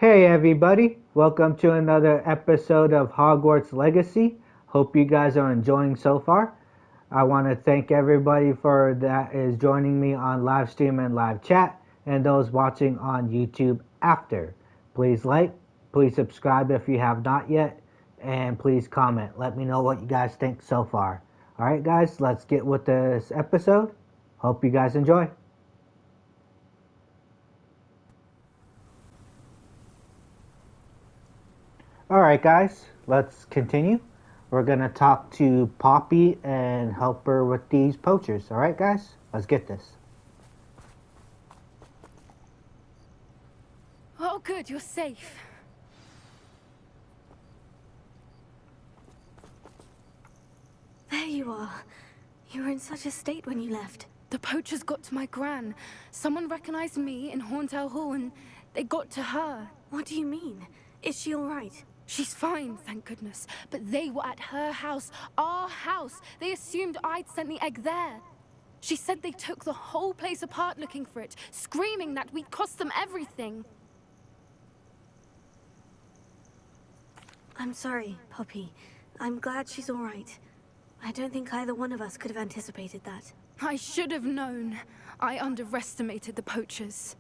Hey everybody, welcome to another episode of Hogwarts Legacy. Hope you guys are enjoying so far. I want to thank everybody for that is joining me on live stream and live chat and those watching on YouTube after. Please like, please subscribe if you have not yet, and please comment. Let me know what you guys think so far. Alright guys, let's get with this episode. Hope you guys enjoy. Alright guys, let's continue. We're going to talk to Poppy and help her with these poachers. Alright guys, let's get this. Oh good, you're safe. There you are. You were in such a state when you left. The poachers got to my gran. Someone recognized me in Hauntel Hall and they got to her. What do you mean? Is she all right? She's fine, thank goodness. But they were at her house, our house. They assumed I'd sent the egg there. She said they took the whole place apart looking for it, screaming that we'd cost them everything. I'm sorry, Poppy. I'm glad she's all right. I don't think either one of us could have anticipated that. I should have known. I underestimated the poachers.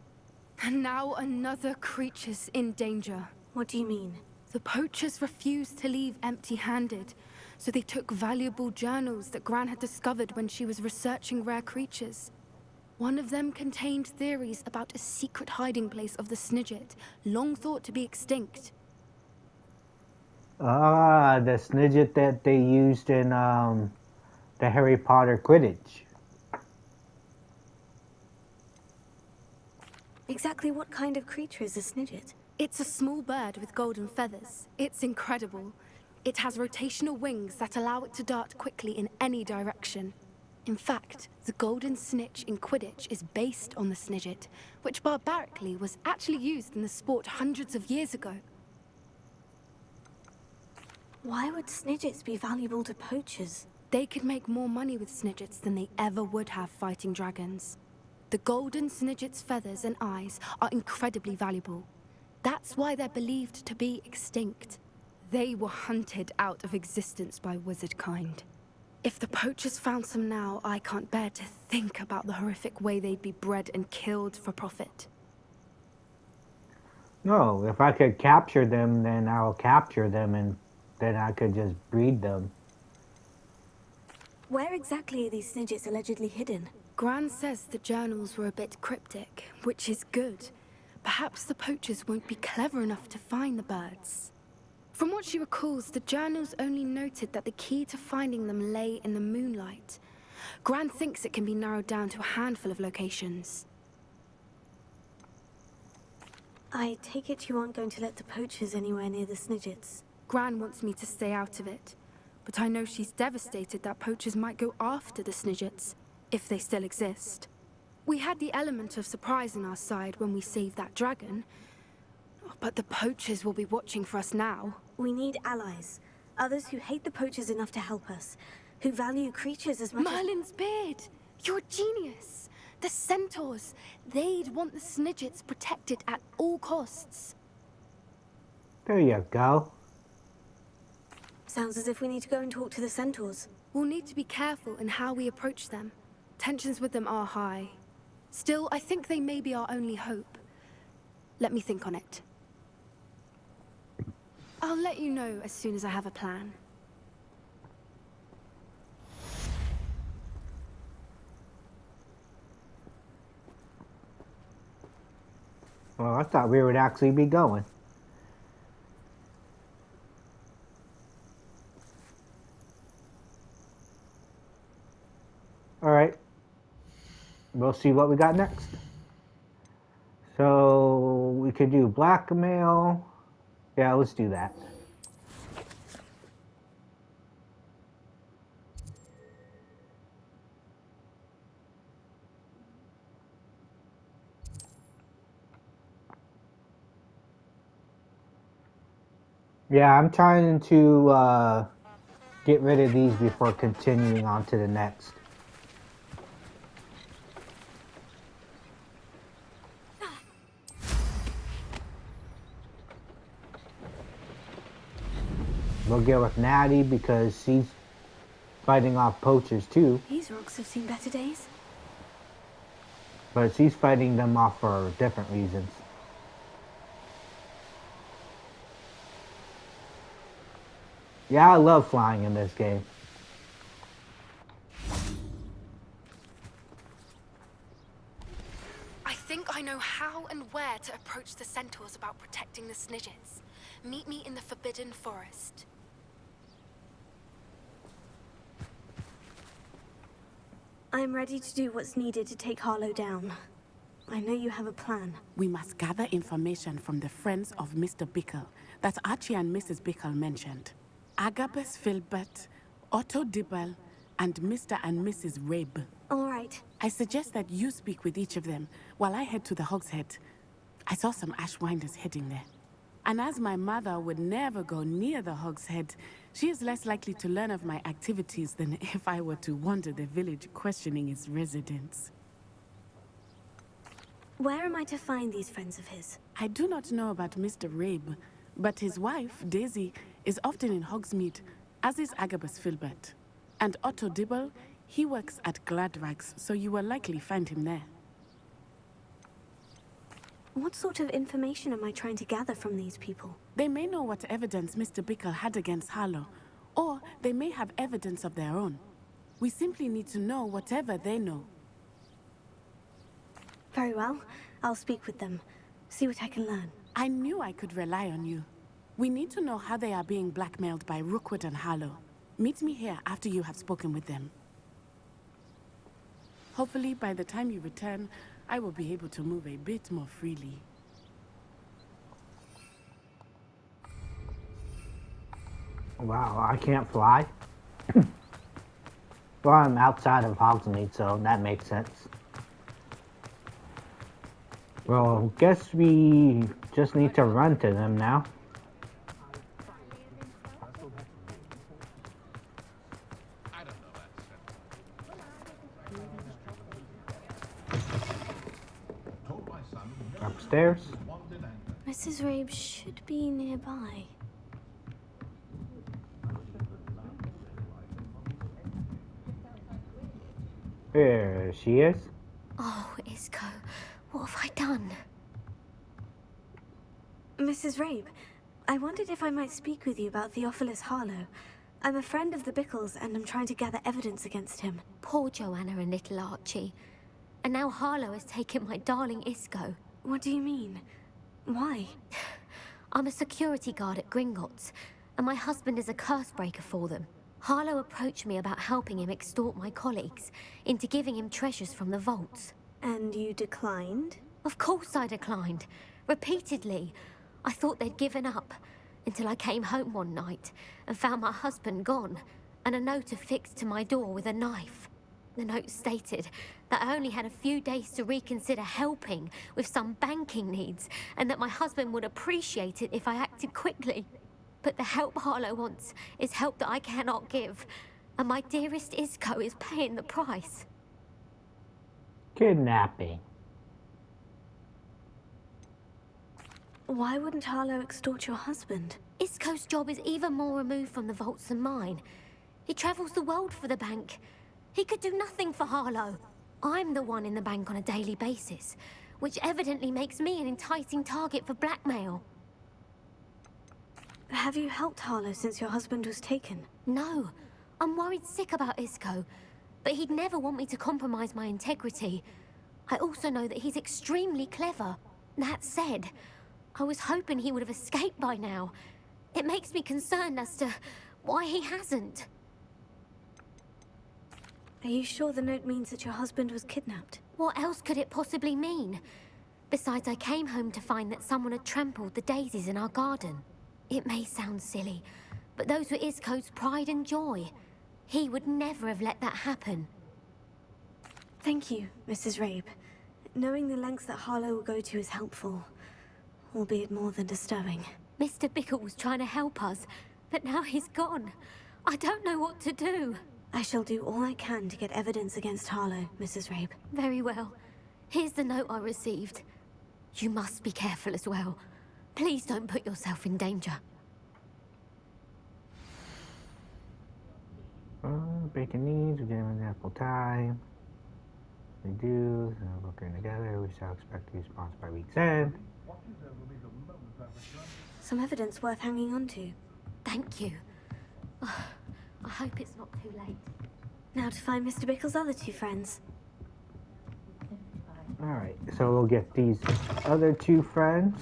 And now another creature's in danger. What do you mean? The poachers refused to leave empty-handed, so they took valuable journals that Gran had discovered when she was researching rare creatures. One of them contained theories about a secret hiding place of the Snidget, long thought to be extinct. Ah, the Snidget that they used in the Harry Potter Quidditch. Exactly what kind of creature is a Snidget? It's a small bird with golden feathers. It's incredible. It has rotational wings that allow it to dart quickly in any direction. In fact, the golden snitch in Quidditch is based on the Snidget, which barbarically was actually used in the sport hundreds of years ago. Why would Snidgets be valuable to poachers? They could make more money with Snidgets than they ever would have fighting dragons. The golden Snidget's feathers and eyes are incredibly valuable. That's why they're believed to be extinct. They were hunted out of existence by wizard kind. If the poachers found some now, I can't bear to think about the horrific way they'd be bred and killed for profit. No, if I could capture them, then I'll capture them and then I could just breed them. Where exactly are these Snidgets allegedly hidden? Gran says the journals were a bit cryptic, which is good. Perhaps the poachers won't be clever enough to find the birds. From what she recalls, the journals only noted that the key to finding them lay in the moonlight. Gran thinks it can be narrowed down to a handful of locations. I take it you aren't going to let the poachers anywhere near the Snidgets. Gran wants me to stay out of it, but I know she's devastated that poachers might go after the Snidgets, if they still exist. We had the element of surprise on our side when we saved that dragon, but the poachers will be watching for us now. We need allies. Others who hate the poachers enough to help us. Who value creatures as much Merlin's beard! You're a genius! The Centaurs! They'd want the Snidgets protected at all costs. There you go. Sounds as if we need to go and talk to the Centaurs. We'll need to be careful in how we approach them. Tensions with them are high. Still, I think they may be our only hope. Let me think on it. I'll let you know as soon as I have a plan. Well, I thought we would actually be going. Alright. We'll see what we got next. So, we could do blackmail. Yeah, let's do that. Yeah, I'm trying to get rid of these before continuing on to the next. We'll get with Natty because she's fighting off poachers too. These rocks have seen better days. But she's fighting them off for different reasons. Yeah, I love flying in this game. I think I know how and where to approach the Centaurs about protecting the Snidgets. Meet me in the Forbidden Forest. I'm ready to do what's needed to take Harlow down. I know you have a plan. We must gather information from the friends of Mr. Bickle that Archie and Mrs. Bickle mentioned. Agabus Filbert, Otto Dibble, and Mr. and Mrs. Rabe. All right. I suggest that you speak with each of them while I head to the Hogshead. I saw some Ashwinders heading there. And as my mother would never go near the Hogshead, she is less likely to learn of my activities than if I were to wander the village questioning its residents. Where am I to find these friends of his? I do not know about Mr. Rabe, but his wife, Daisy, is often in Hogsmeade, as is Agabus Filbert. And Otto Dibble, he works at Gladrags, so you will likely find him there. What sort of information am I trying to gather from these people? They may know what evidence Mr. Bickle had against Harlow, or they may have evidence of their own. We simply need to know whatever they know. Very well. I'll speak with them. See what I can learn. I knew I could rely on you. We need to know how they are being blackmailed by Rookwood and Harlow. Meet me here after you have spoken with them. Hopefully, by the time you return, I will be able to move a bit more freely. Wow, I can't fly? Well, I'm outside of Hogsmeade, so that makes sense. Well, guess we just need to run to them now. Upstairs. Mrs. Rabe should be nearby. Here she is. Oh, Isco, what have I done? Mrs. Rabe, I wondered if I might speak with you about Theophilus Harlow. I'm a friend of the Bickles and I'm trying to gather evidence against him. Poor Joanna and little Archie. And now Harlow has taken my darling Isco. What do you mean? Why? I'm a security guard at Gringotts, and my husband is a curse breaker for them. Harlow approached me about helping him extort my colleagues into giving him treasures from the vaults. And you declined? Of course I declined. Repeatedly. I thought they'd given up, until I came home one night and found my husband gone, and a note affixed to my door with a knife. The note stated that I only had a few days to reconsider helping with some banking needs, and that my husband would appreciate it if I acted quickly. But the help Harlow wants is help that I cannot give, and my dearest Isco is paying the price. Kidnapping. Why wouldn't Harlow extort your husband? Isco's job is even more removed from the vaults than mine. He travels the world for the bank. He could do nothing for Harlow. I'm the one in the bank on a daily basis, which evidently makes me an enticing target for blackmail. Have you helped Harlow since your husband was taken? No, I'm worried sick about Isco, but he'd never want me to compromise my integrity. I also know that he's extremely clever. That said, I was hoping he would have escaped by now. It makes me concerned as to why he hasn't. Are you sure the note means that your husband was kidnapped? What else could it possibly mean? Besides, I came home to find that someone had trampled the daisies in our garden. It may sound silly, but those were Isco's pride and joy. He would never have let that happen. Thank you, Mrs. Rabe. Knowing the lengths that Harlow will go to is helpful, albeit more than disturbing. Mr. Bickle was trying to help us, but now he's gone. I don't know what to do. I shall do all I can to get evidence against Harlow, Mrs. Rabe. Very well. Here's the note I received. You must be careful as well. Please don't put yourself in danger. bacon needs, we give them ample time. We do, so working together, we shall expect to be sponsored by week's end. Some evidence worth hanging on to. Thank you. Oh, I hope it's not too late. Now to find Mr. Bickle's other two friends. Alright, so we'll get these other two friends.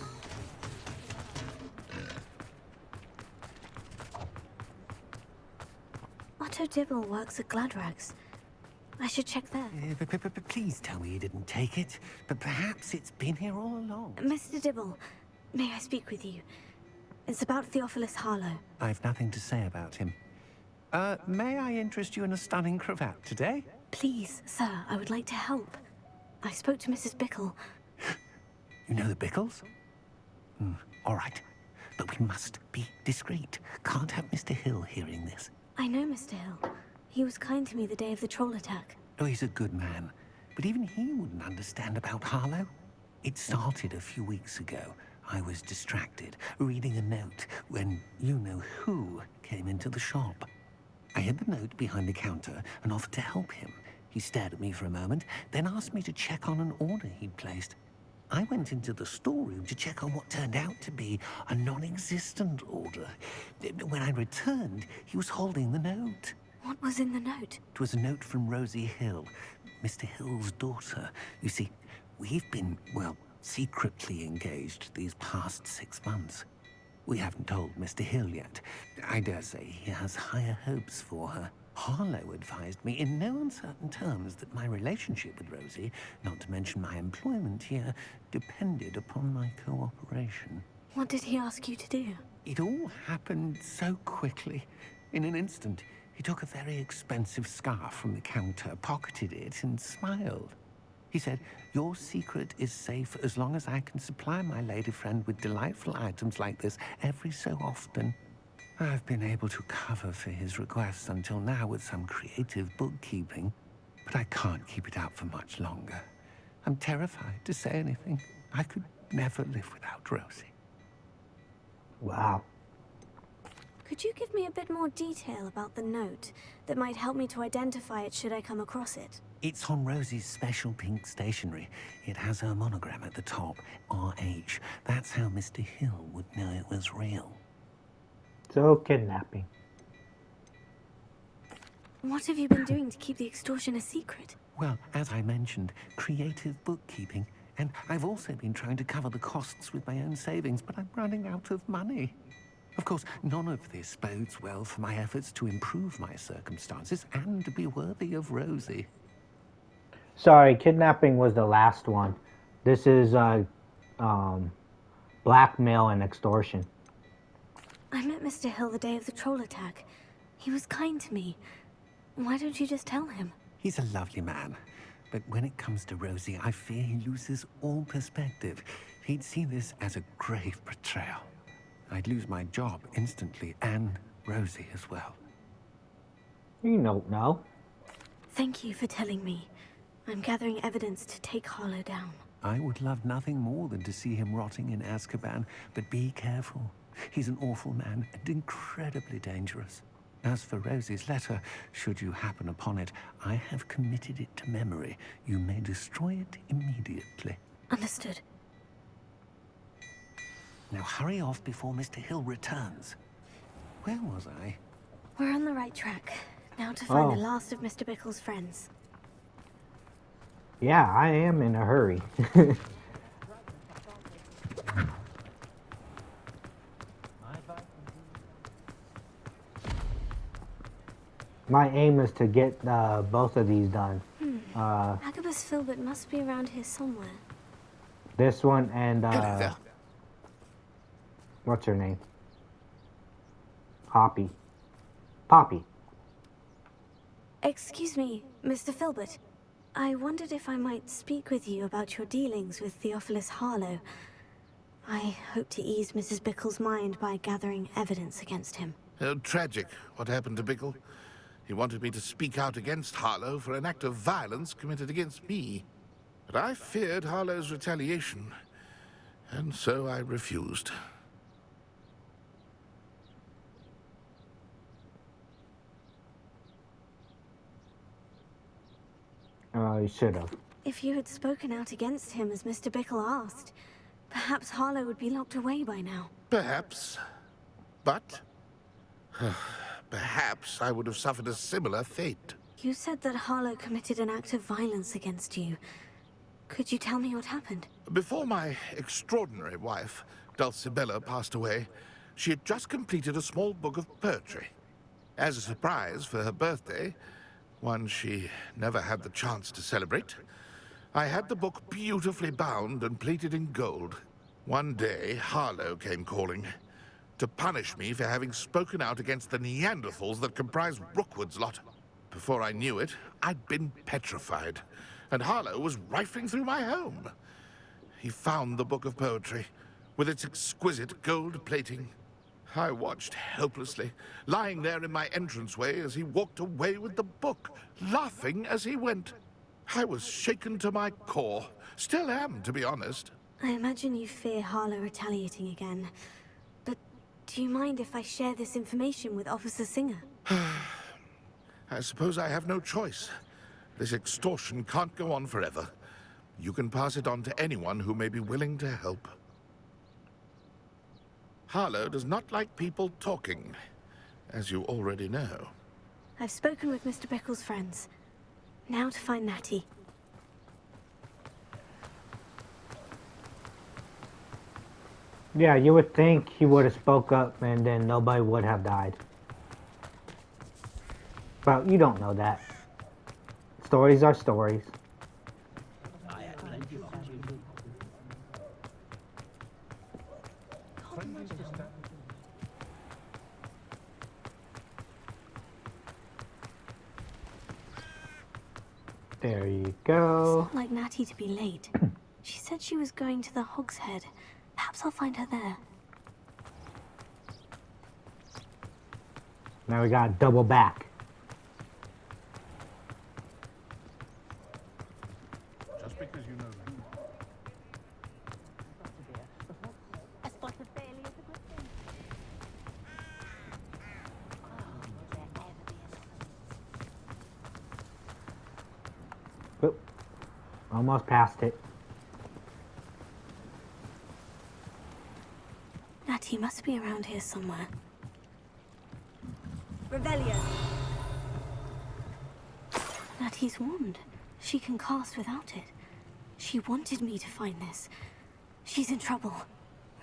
Otto Dibble works at Gladrags. I should check there. Please tell me you didn't take it. But perhaps it's been here all along. Mr. Dibble, may I speak with you? It's about Theophilus Harlow. I've nothing to say about him. May I interest you in a stunning cravat today? Please, sir, I would like to help. I spoke to Mrs. Bickle. You know the Bickles? All right. But we must be discreet. Can't have Mr. Hill hearing this. I know Mr. Hill. He was kind to me the day of the troll attack. Oh, he's a good man. But even he wouldn't understand about Harlow. It started a few weeks ago. I was distracted, reading a note, when you-know-who came into the shop. I hid the note behind the counter and offered to help him. He stared at me for a moment, then asked me to check on an order he'd placed. I went into the storeroom to check on what turned out to be a non-existent order. When I returned, he was holding the note. What was in the note? It was a note from Rosie Hill, Mr. Hill's daughter. You see, we've been, well, secretly engaged these past 6 months. We haven't told Mr. Hill yet. I dare say he has higher hopes for her. Harlow advised me in no uncertain terms that my relationship with Rosie, not to mention my employment here, depended upon my cooperation. What did he ask you to do? It all happened so quickly. In an instant, he took a very expensive scarf from the counter, pocketed it, and smiled. He said, "Your secret is safe as long as I can supply my lady friend with delightful items like this every so often." I've been able to cover for his requests until now with some creative bookkeeping, but I can't keep it out for much longer. I'm terrified to say anything. I could never live without Rosie. Wow. Could you give me a bit more detail about the note that might help me to identify it should I come across it? It's on Rosie's special pink stationery. It has her monogram at the top, RH. That's how Mr. Hill would know it was real. So, kidnapping. What have you been doing to keep the extortion a secret? Well, as I mentioned, creative bookkeeping. And I've also been trying to cover the costs with my own savings, but I'm running out of money. Of course, none of this bodes well for my efforts to improve my circumstances and to be worthy of Rosie. Sorry, kidnapping was the last one. This is blackmail and extortion. I met Mr. Hill the day of the troll attack. He was kind to me. Why don't you just tell him? He's a lovely man. But when it comes to Rosie, I fear he loses all perspective. He'd see this as a grave betrayal. I'd lose my job instantly, and Rosie as well. You don't know. Thank you for telling me. I'm gathering evidence to take Harlow down. I would love nothing more than to see him rotting in Azkaban, but be careful. He's an awful man and incredibly dangerous. As for Rosie's letter, should you happen upon it, I have committed it to memory. You may destroy it immediately. Understood. Now hurry off before Mr. Hill returns. Where was I? We're on the right track. Now to find Oh. the last of Mr. Bickle's friends. Yeah, I am in a hurry. My aim is to get both of these done. Agabus Filbert must be around here somewhere. This one and Hello there. what's her name? Poppy. Excuse me, Mr. Filbert. I wondered if I might speak with you about your dealings with Theophilus Harlow. I hope to ease Mrs. Bickle's mind by gathering evidence against him. Oh, tragic what happened to Bickle. He wanted me to speak out against Harlow for an act of violence committed against me. But I feared Harlow's retaliation, and so I refused. Oh, you should have. If you had spoken out against him as Mr. Bickle asked, perhaps Harlow would be locked away by now. Perhaps. But perhaps I would have suffered a similar fate. You said that Harlow committed an act of violence against you. Could you tell me what happened? Before my extraordinary wife, Dulcibella, passed away, she had just completed a small book of poetry. As a surprise for her birthday, one she never had the chance to celebrate, I had the book beautifully bound and plated in gold. One day, Harlow came calling to punish me for having spoken out against the Neanderthals that comprise Rookwood's lot. Before I knew it, I'd been petrified, and Harlow was rifling through my home. He found the book of poetry, with its exquisite gold plating. I watched helplessly, lying there in my entranceway as he walked away with the book, laughing as he went. I was shaken to my core. Still am, to be honest. I imagine you fear Harlow retaliating again. But do you mind if I share this information with Officer Singer? I suppose I have no choice. This extortion can't go on forever. You can pass it on to anyone who may be willing to help. Harlow does not like people talking, as you already know. I've spoken with Mr. Bickle's friends. Now to find Natty. Yeah, you would think he would have spoke up and then nobody would have died. But you don't know that. Stories are stories. There you go. It's not like Natty to be late. She said she was going to the Hog's Head. Perhaps I'll find her there. Now we gotta double back. Just because you know that. Oop. Almost passed it. Natty must be around here somewhere. Revelio. Natty's wand. She can cast without it. She wanted me to find this. She's in trouble.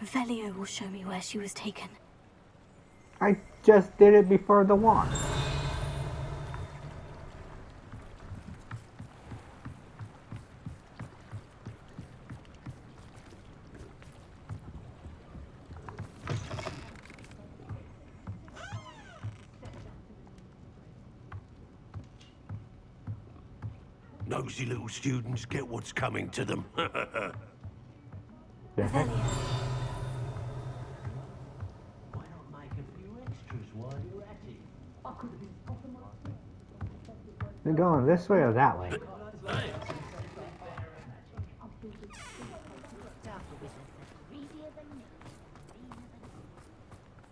Revelio will show me where she was taken. I just did it before the wand. Nosy little students get what's coming to them. Revelio. They're going this way or that way?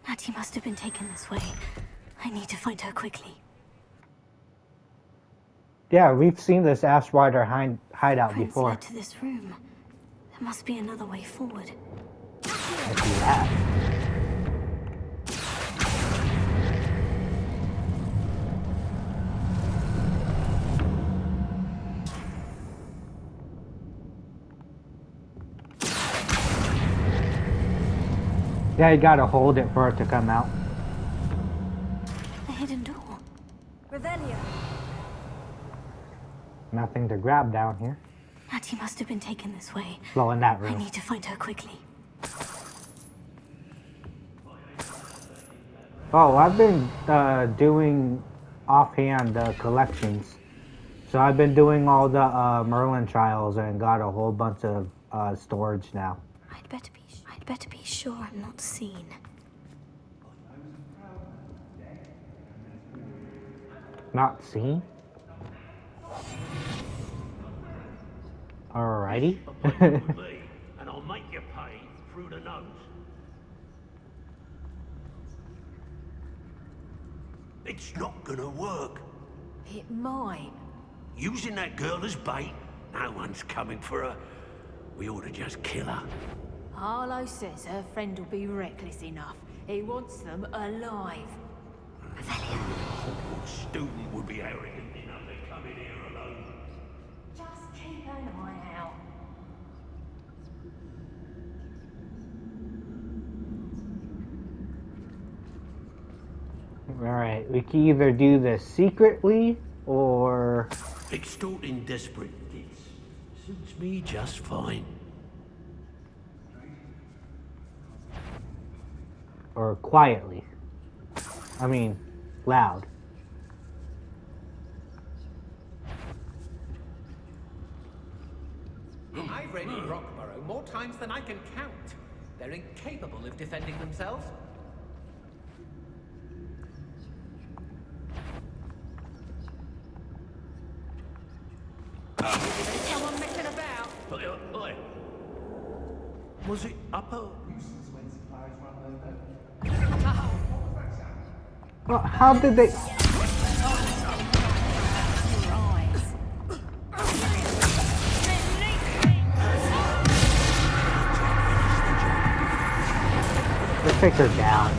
Natty must have been taken this way. I need to find her quickly. Yeah, we've seen this Ash Rider hideout Prince before. led to this room. There must be another way forward. Yes, we have. Yeah, you gotta hold it for it to come out. A hidden door. Revelio. Nothing to grab down here. Natty must have been taken this way. Well, in that I room. need to find her quickly. Oh, I've been doing offhand collections. So I've been doing all the Merlin trials and got a whole bunch of storage now. I'd better be sure I'm not seen. Not seen? Alrighty. And I'll make you pay through the nose. It's not gonna work. It might. Using that girl as bait? No one's coming for her. We ought to just kill her. Harlow says her friend will be reckless enough. He wants them alive. A Hogwarts student would be arrogant enough to come in here alone. Just keep an eye out. Alright, we can either do this secretly or Extorting desperate kids suits me just fine. quietly. I mean, loud. I've raided Rockborough more times than I can count. They're incapable of defending themselves. There's someone messing about. Oi. Was it upper? Well, how did they... Let's take her down.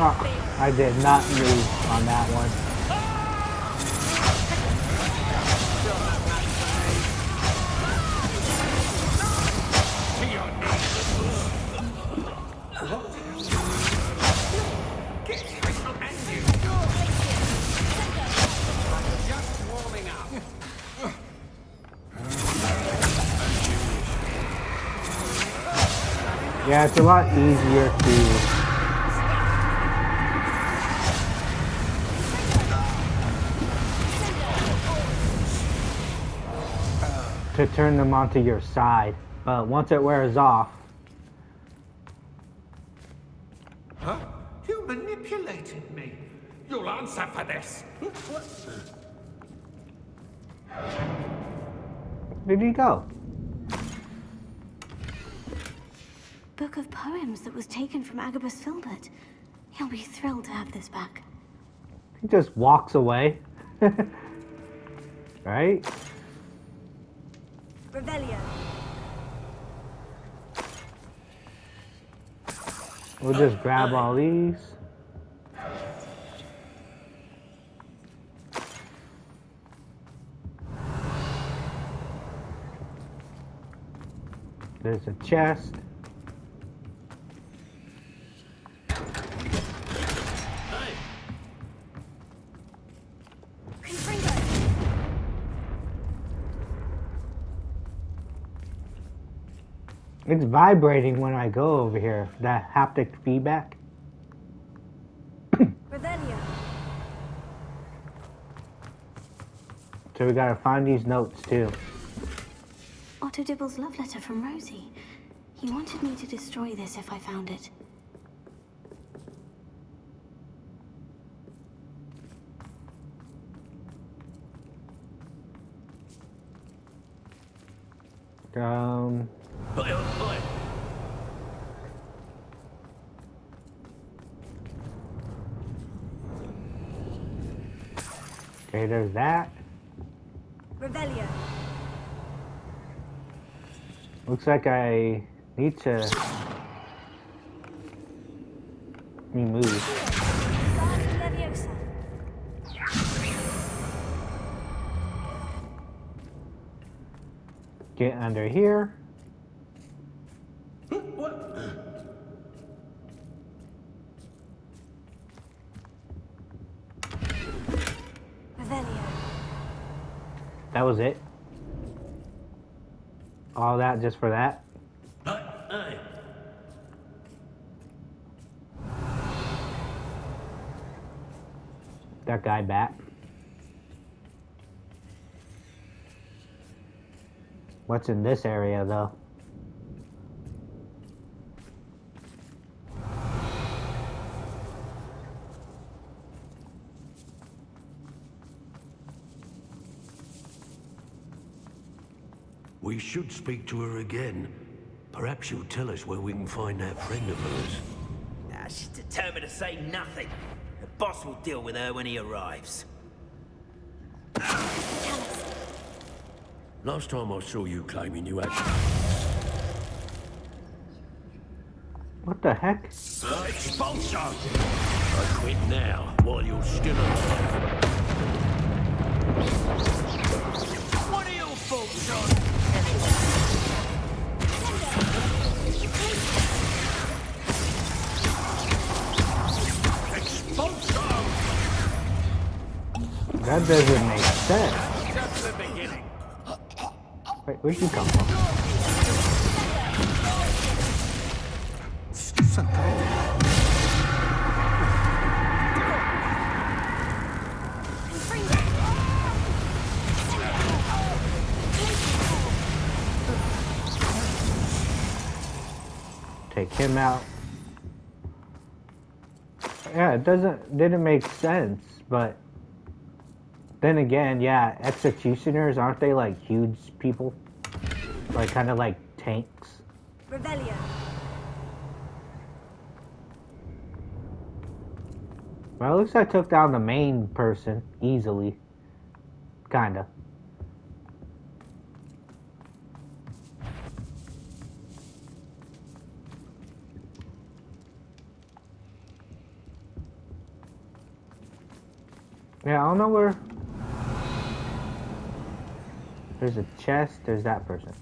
Oh, I did not move on that one. Yeah, it's a lot easier to turn them onto your side, but once it wears off. Huh? You manipulated me. You'll answer for this. Where'd he go? Book of poems that was taken from Agabus Filbert. He'll be thrilled to have this back. He just walks away. Right? Revelio. We'll just grab all these. There's a chest. It's vibrating when I go over here. That haptic feedback. Revelio. So we gotta find these notes too. Otto Dibble's love letter from Rosie. He wanted me to destroy this if I found it. Okay, there's that. Revelio. Looks like I need to remove. Leviosa. Get under here. Revelio. That was it. All that just for that. that guy back. What's in this area, though? We should speak to her again. Perhaps she'll tell us where we can find that friend of hers. She's determined to say nothing. The boss will deal with her when he arrives. Last time I saw you claiming you had... What the heck? Expulsion! I quit now, while you're still alive. What are your thoughts on? That doesn't make sense. Just the beginning. Wait, where'd you come from? So cold. Take him out. Yeah, it didn't make sense, but then again, yeah, executioners, aren't they like huge people? Like kind of like tanks. Revelio. Well, at least I took down the main person easily. Kinda. Yeah, I don't know where... There's a chest, there's that person.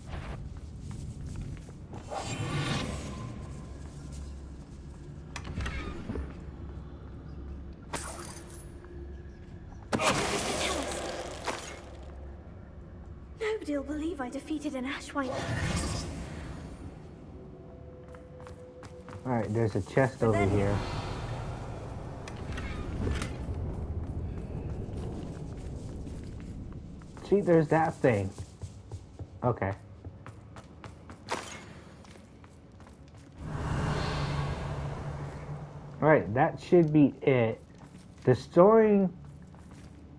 Nobody'll believe I defeated an Ashwinder. Alright, there's a chest over here. See, there's that thing. Okay. Alright, that should be it. Destroying...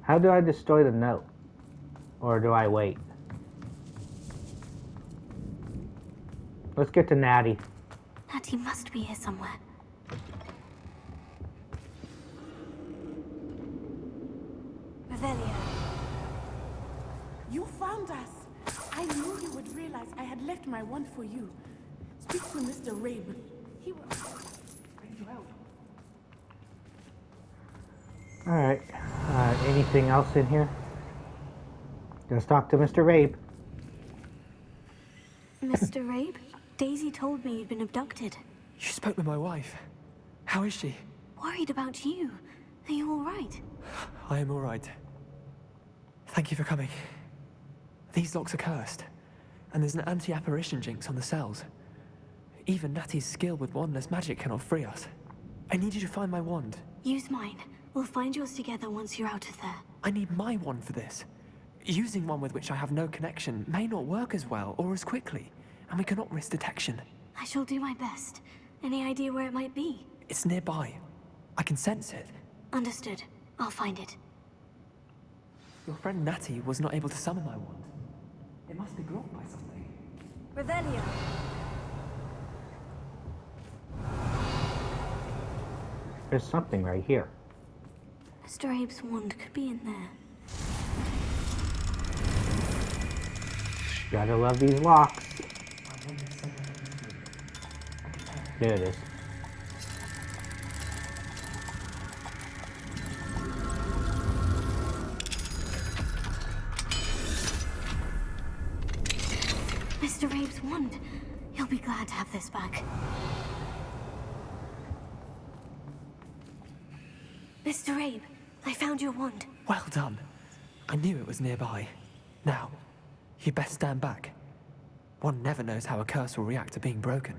How do I destroy the note? Or do I wait? Let's get to Natty. Natty must be here somewhere. Revelio. You found us. I knew you would realize I had left my wand for you. Speak to Mr. Rabe. He will bring you out. Alright. Anything else in here? Let's talk to Mr. Rabe. Mr. Rabe? Daisy told me you'd been abducted. You spoke with my wife. How is she? Worried about you. Are you all right? I am all right. Thank you for coming. These locks are cursed, and there's an anti-apparition jinx on the cells. Even Natty's skill with wandless magic cannot free us. I need you to find my wand. Use mine. We'll find yours together once you're out of there. I need my wand for this. Using one with which I have no connection may not work as well or as quickly, and we cannot risk detection. I shall do my best. Any idea where it might be? It's nearby. I can sense it. Understood. I'll find it. Your friend Natty was not able to summon my wand. It must be blocked by something. Revelio. There's something right here. Mr. Abe's wand could be in there. Gotta love these locks. There it is. Mr. Abe's wand. He'll be glad to have this back. Mr. Abe, I found your wand. Well done. I knew it was nearby. Now, you best stand back. One never knows how a curse will react to being broken.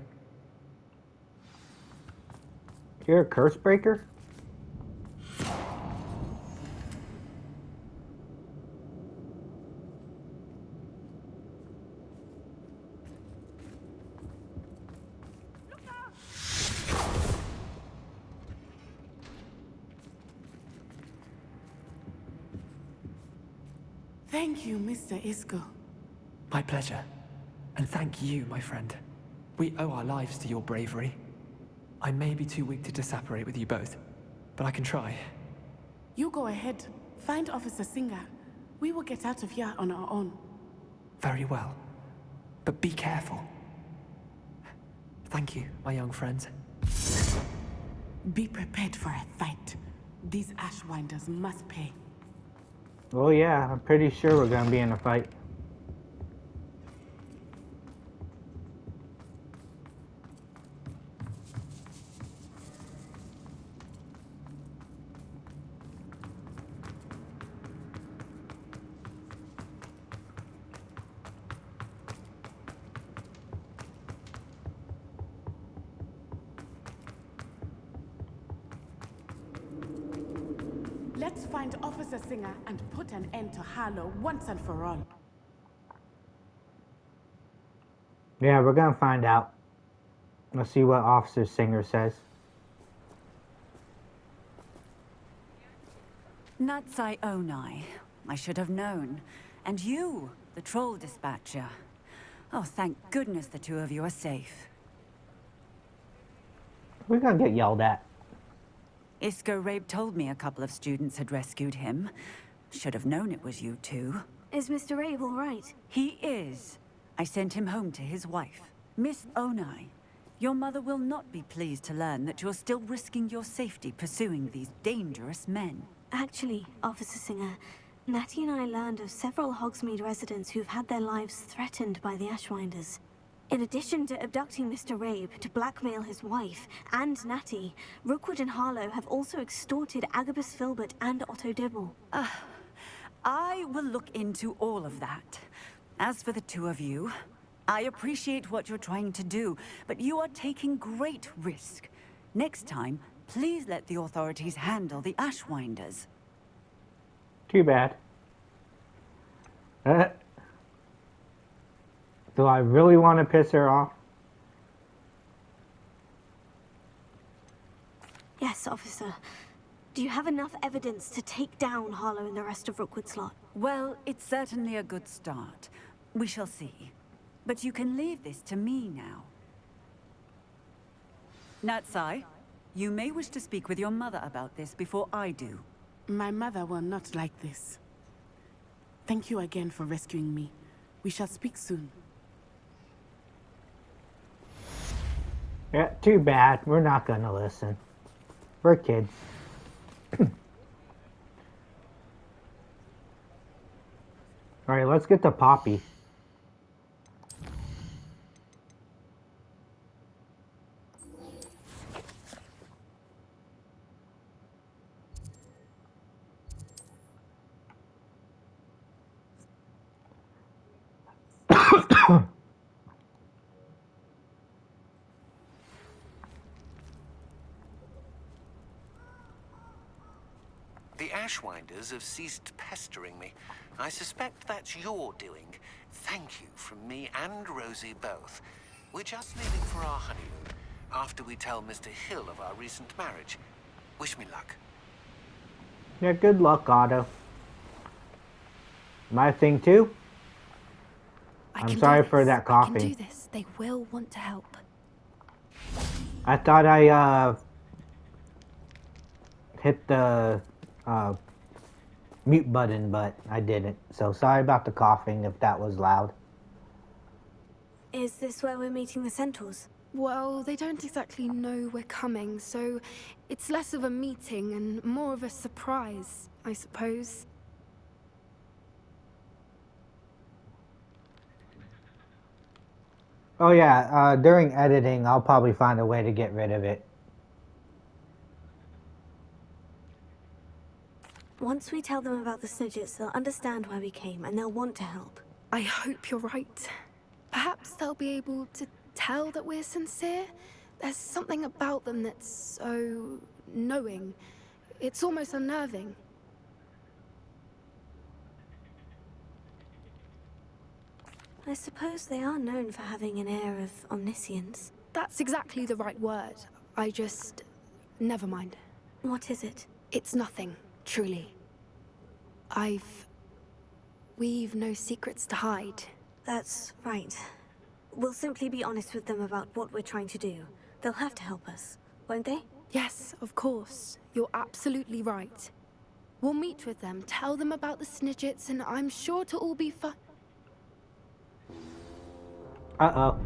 You're a curse breaker? Thank you, Mr. Isco. My pleasure. And thank you, my friend. We owe our lives to your bravery. I may be too weak to disapparate with you both, but I can try. You go ahead. Find Officer Singer. We will get out of here on our own. Very well. But be careful. Thank you, my young friends. Be prepared for a fight. These Ashwinders must pay. Oh yeah, I'm pretty sure we're gonna be in a fight. Let's find Officer Singer and put an end to Harlow once and for all. Yeah, we're gonna find out. Let's see what Officer Singer says. Natsai Onai. I should have known. And you, the troll dispatcher. Oh, thank goodness the two of you are safe. We're gonna get yelled at. Isco Rabe told me a couple of students had rescued him. Should have known it was you two. Is Mr. Rabe all right? He is. I sent him home to his wife. Miss Onai, your mother will not be pleased to learn that you're still risking your safety pursuing these dangerous men. Actually, Officer Singer, Natty and I learned of several Hogsmeade residents who've had their lives threatened by the Ashwinders. In addition to abducting Mr. Rabe to blackmail his wife and Natty, Rookwood and Harlow have also extorted Agabus Filbert and Otto Dibble. I will look into all of that. As for the two of you, I appreciate what you're trying to do, but you are taking great risk. Next time, please let the authorities handle the Ashwinders. Too bad. Do I really want to piss her off? Yes, officer. Do you have enough evidence to take down Harlow and the rest of Rookwood's lot? Well, it's certainly a good start. We shall see. But you can leave this to me now. Natsai, you may wish to speak with your mother about this before I do. My mother will not like this. Thank you again for rescuing me. We shall speak soon. Yeah, too bad. We're not gonna listen. We're kids. Alright, let's get to Poppy. The Ashwinders have ceased pestering me. I suspect that's your doing. Thank you from me and Rosie both. We're just leaving for our honeymoon, after we tell Mr. Hill of our recent marriage. Wish me luck. Yeah, good luck, Otto. My thing too? I'm sorry for that I coughing. can do this. They will want to help. I thought I hit the mute button, but I didn't. So sorry about the coughing if that was loud. Is this where we're meeting the Centaurs? Well, they don't exactly know we're coming, so it's less of a meeting and more of a surprise, I suppose. Oh yeah, during editing, I'll probably find a way to get rid of it. Once we tell them about the Snidgets, they'll understand why we came and they'll want to help. I hope you're right. Perhaps they'll be able to tell that we're sincere. There's something about them that's so knowing. It's almost unnerving. I suppose they are known for having an air of omniscience. That's exactly the right word. I just... never mind. What is it? It's nothing, truly. I've We've no secrets to hide. That's right. We'll simply be honest with them about what we're trying to do. They'll have to help us, won't they? Yes, of course. You're absolutely right. We'll meet with them, tell them about the Snidgets, and I'm sure it'll all be fun. Uh-oh.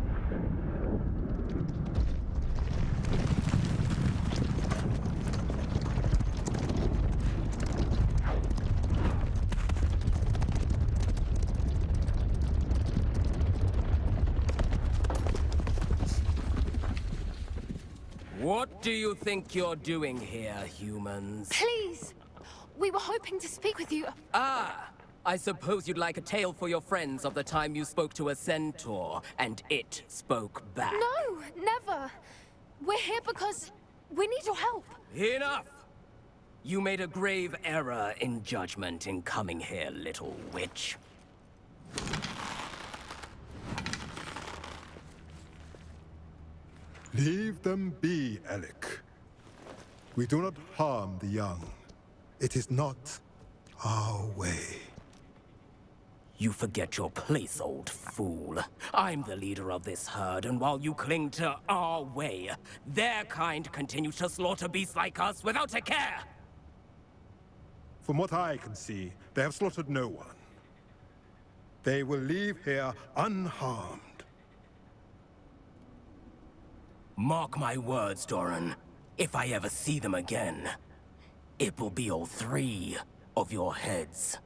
What do you think you're doing here, humans? Please! We were hoping to speak with you. Ah! I suppose you'd like a tale for your friends of the time you spoke to a centaur, and it spoke back. No, never. We're here because we need your help. Enough! You made a grave error in judgment in coming here, little witch. Leave them be, Alec. We do not harm the young. It is not our way. You forget your place, old fool. I'm the leader of this herd, and while you cling to our way, their kind continues to slaughter beasts like us without a care! From what I can see, they have slaughtered no one. They will leave here unharmed. Mark my words, Doran. If I ever see them again, it will be all 3 of your heads.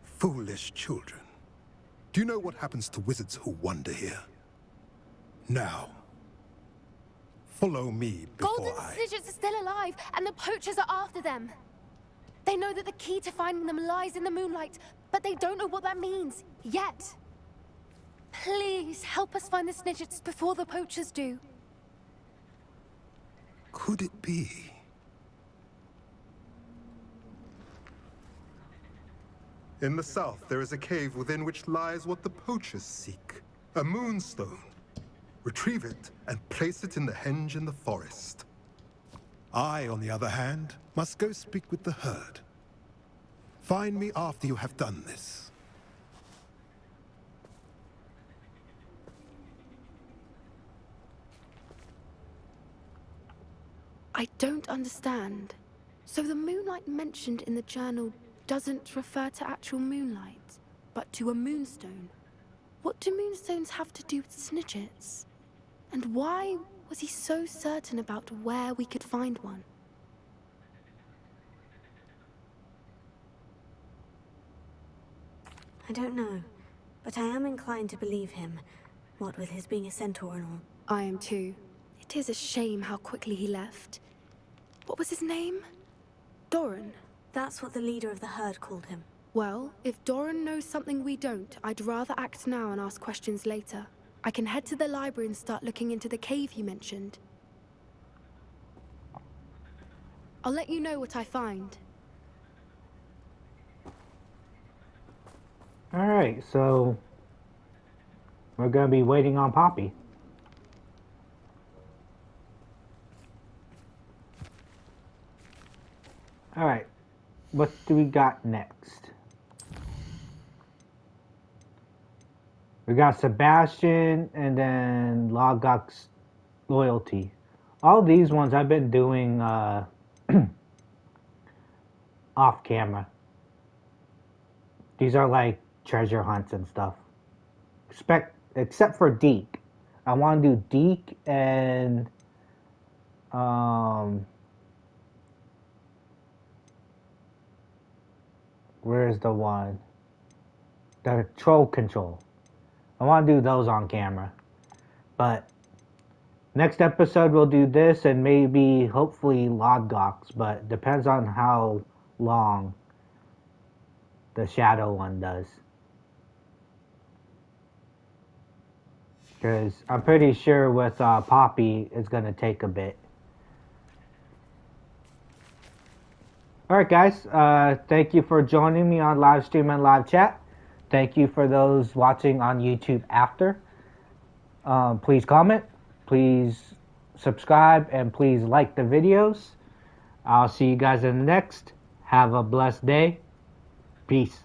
Foolish children. Do you know what happens to wizards who wander here? Now, follow me before Golden Snidgets are still alive, and the poachers are after them. They know that the key to finding them lies in the moonlight, but they don't know what that means, yet. Please, help us find the Snidgets before the poachers do. Could it be? In the south, there is a cave within which lies what the poachers seek. A moonstone. Retrieve it and place it in the henge in the forest. I, on the other hand, must go speak with the herd. Find me after you have done this. I don't understand. So the moonlight mentioned in the journal doesn't refer to actual moonlight, but to a moonstone. What do moonstones have to do with Snidgets? And why was he so certain about where we could find one? I don't know, but I am inclined to believe him, what with his being a centaur and all. I am too. It is a shame how quickly he left. What was his name? Doran? That's what the leader of the herd called him. Well, if Doran knows something we don't, I'd rather act now and ask questions later. I can head to the library and start looking into the cave you mentioned. I'll let you know what I find. Alright, so we're gonna be waiting on Poppy. Alright, what do we got next? We got Sebastian and then Logok's Loyalty. All these ones I've been doing off camera. These are like treasure hunts and stuff. Except for Deke. I want to do Deke and where's the one? The troll control. I want to do those on camera. But next episode we'll do this and maybe hopefully Logok's, but depends on how long the shadow one does. Because I'm pretty sure with Poppy it's going to take a bit. Alright guys, thank you for joining me on live stream and live chat. Thank you for those watching on YouTube after. Please comment, please subscribe, and please like the videos. I'll see you guys in the next. Have a blessed day. Peace.